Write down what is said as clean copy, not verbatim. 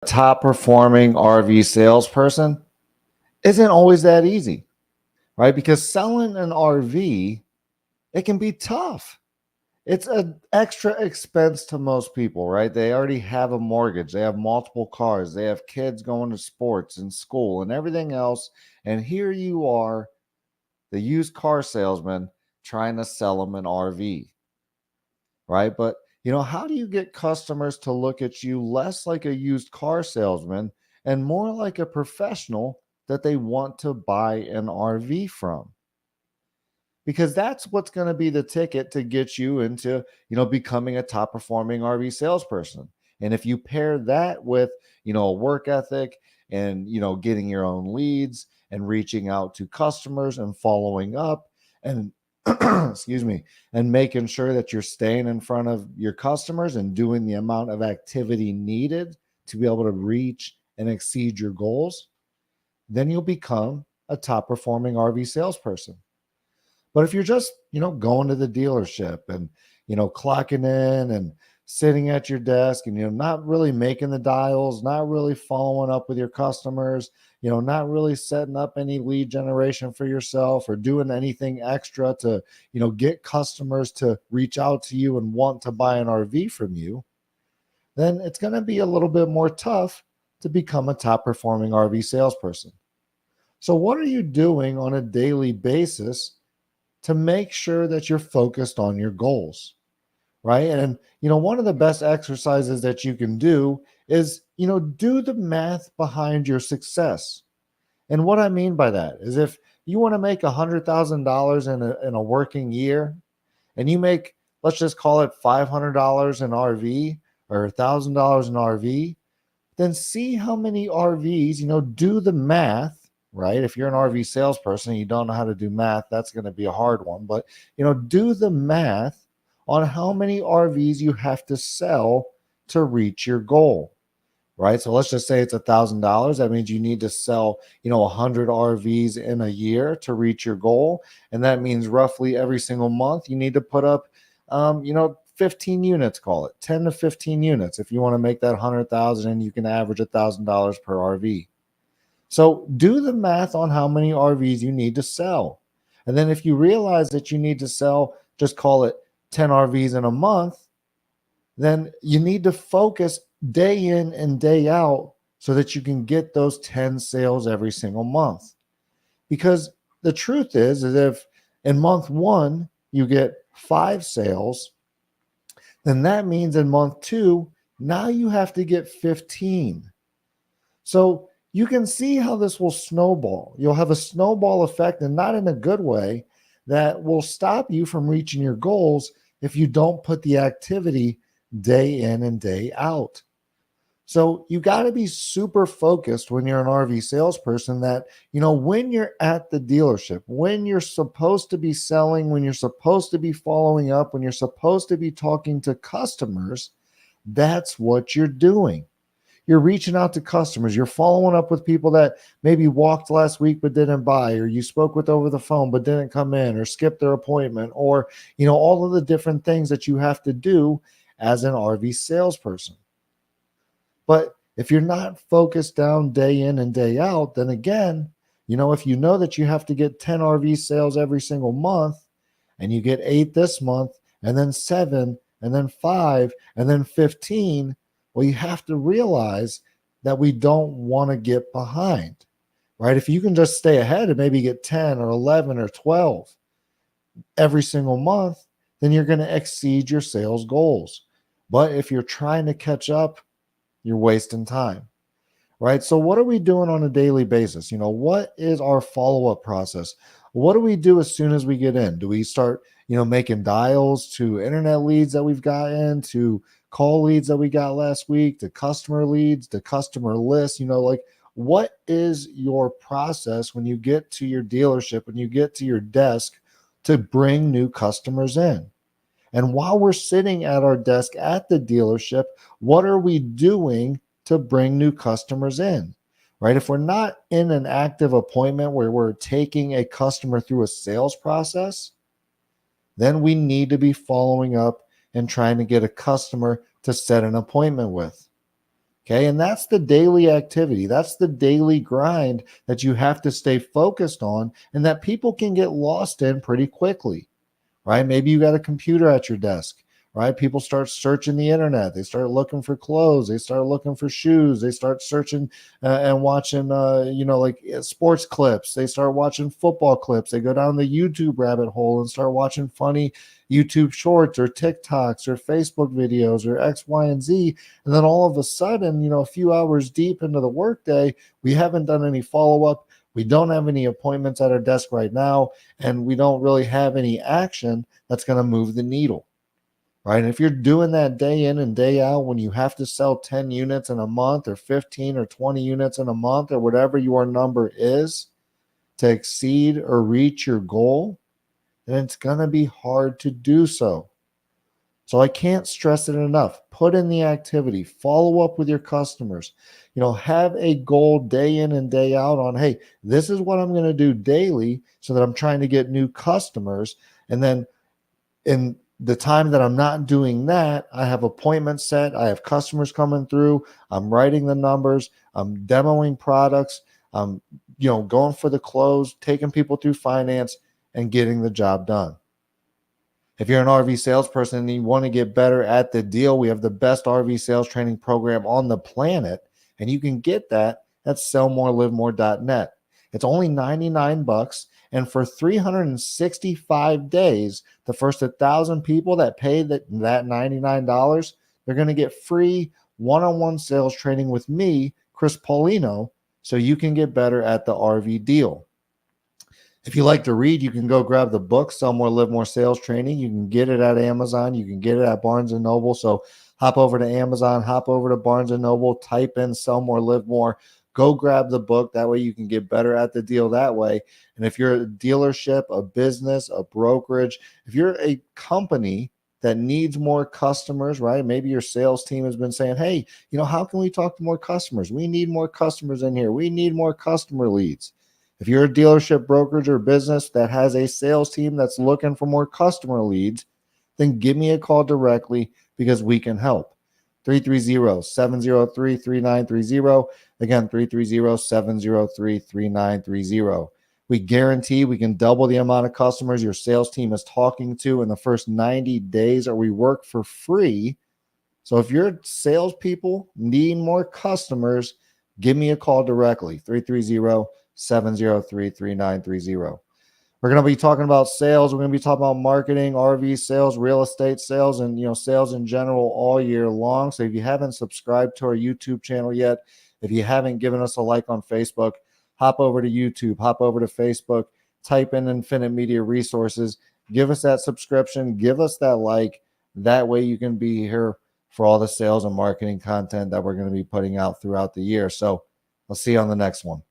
Top performing RV salesperson isn't always that easy, right? Because selling an RV, it can be tough. It's an extra expense to most people, right? They already have a mortgage, they have multiple cars, they have kids going to sports and school and everything else. And here you are, the used car salesman, trying to sell them an RV, right? But how do you get customers to look at you less like a used car salesman and more like a professional that they want to buy an RV from? Because that's what's going to be the ticket to get you into, becoming a top performing RV salesperson. And if you pair that with, a work ethic and, getting your own leads and reaching out to customers and following up and excuse me, and making sure that you're staying in front of your customers and doing the amount of activity needed to be able to reach and exceed your goals, then you'll become a top performing RV salesperson. But if you're just, going to the dealership and, clocking in and sitting at your desk and, not really making the dials, not really following up with your customers, not really setting up any lead generation for yourself or doing anything extra to, get customers to reach out to you and want to buy an RV from you, then it's going to be a little bit more tough to become a top performing RV salesperson. So what are you doing on a daily basis to make sure that you're focused on your goals, right? And, one of the best exercises that you can do is, do the math behind your success. And what I mean by that is if you want to make $100,000 in a working year and you make, let's just call it $500 in RV or $1,000 in RV, then see how many RVs, do the math, right? If you're an RV salesperson and you don't know how to do math, that's going to be a hard one. But, do the math on how many RVs you have to sell to reach your goal, right? So let's just say it's $1,000. That means you need to sell, 100 RVs in a year to reach your goal. And that means roughly every single month you need to put up, 15 units, call it 10 to 15 units. If you want to make that 100,000 and you can average $1,000 per RV. So do the math on how many RVs you need to sell. And then if you realize that you need to sell, just call it 10 RVs in a month, then you need to focus day in and day out so that you can get those 10 sales every single month. Because the truth is if in month one you get 5 sales, then that means in month 2, now you have to get 15. So you can see how this will snowball. You'll have a snowball effect, and not in a good way, that will stop you from reaching your goals if you don't put the activity day in and day out. So you got to be super focused when you're an RV salesperson that, when you're at the dealership, when you're supposed to be selling, when you're supposed to be following up, when you're supposed to be talking to customers, that's what you're doing. You're reaching out to customers. You're following up with people that maybe walked last week but didn't buy, or you spoke with over the phone but didn't come in, or skipped their appointment, or, all of the different things that you have to do as an RV salesperson. But if you're not focused down day in and day out, then again, if you know that you have to get 10 RV sales every single month and you get 8 this month and then 7 and then 5 and then 15, well, you have to realize that we don't want to get behind, right? If you can just stay ahead and maybe get 10 or 11 or 12 every single month, then you're going to exceed your sales goals. But if you're trying to catch up, you're wasting time, right? So what are we doing on a daily basis? What is our follow-up process? What do we do as soon as we get in? Do we start, making dials to internet leads that we've gotten, to call leads that we got last week, to customer leads, to customer lists? What is your process when you get to your dealership, when you get to your desk to bring new customers in? And while we're sitting at our desk at the dealership, what are we doing to bring new customers in, right? If we're not in an active appointment where we're taking a customer through a sales process, then we need to be following up and trying to get a customer to set an appointment with. Okay. And that's the daily activity. That's the daily grind that you have to stay focused on and that people can get lost in pretty quickly, right? Maybe you got a computer at your desk, right? People start searching the internet. They start looking for clothes. They start looking for shoes. They start searching and watching, sports clips. They start watching football clips. They go down the YouTube rabbit hole and start watching funny YouTube shorts or TikToks or Facebook videos or X, Y, and Z. And then all of a sudden, a few hours deep into the workday, we haven't done any follow up. We don't have any appointments at our desk right now, and we don't really have any action that's going to move the needle, right? And if you're doing that day in and day out, when you have to sell 10 units in a month or 15 or 20 units in a month or whatever your number is to exceed or reach your goal, then it's going to be hard to do so. So I can't stress it enough. Put in the activity, follow up with your customers, have a goal day in and day out on, hey, this is what I'm going to do daily so that I'm trying to get new customers. And then in the time that I'm not doing that, I have appointments set, I have customers coming through, I'm writing the numbers, I'm demoing products, I'm, going for the close, taking people through finance and getting the job done. If you're an RV salesperson and you want to get better at the deal, we have the best RV sales training program on the planet, and you can get that at sellmorelivemore.net. It's only $99, and for 365 days, the first 1,000 people that pay that $99, they're going to get free one-on-one sales training with me, Chris Paulino, so you can get better at the RV deal. If you like to read, you can go grab the book, Sell More, Live More Sales Training. You can get it at Amazon. You can get it at Barnes & Noble. So hop over to Amazon, hop over to Barnes & Noble, type in Sell More, Live More. Go grab the book. That way you can get better at the deal that way. And if you're a dealership, a business, a brokerage, if you're a company that needs more customers, right? Maybe your sales team has been saying, hey, how can we talk to more customers? We need more customers in here. We need more customer leads. If you're a dealership, brokerage, or business that has a sales team that's looking for more customer leads, then give me a call directly because we can help. 330-703-3930. Again, 330-703-3930. We guarantee we can double the amount of customers your sales team is talking to in the first 90 days, or we work for free. So if your salespeople need more customers, give me a call directly, 330-703-3930. We're going to be talking about sales. We're going to be talking about marketing, RV sales, real estate sales, and sales in general all year long. So if you haven't subscribed to our YouTube channel yet, if you haven't given us a like on Facebook, hop over to YouTube, hop over to Facebook, type in Infinite Media Resources, give us that subscription, give us that like. That way you can be here for all the sales and marketing content that we're going to be putting out throughout the year. So I'll see you on the next one.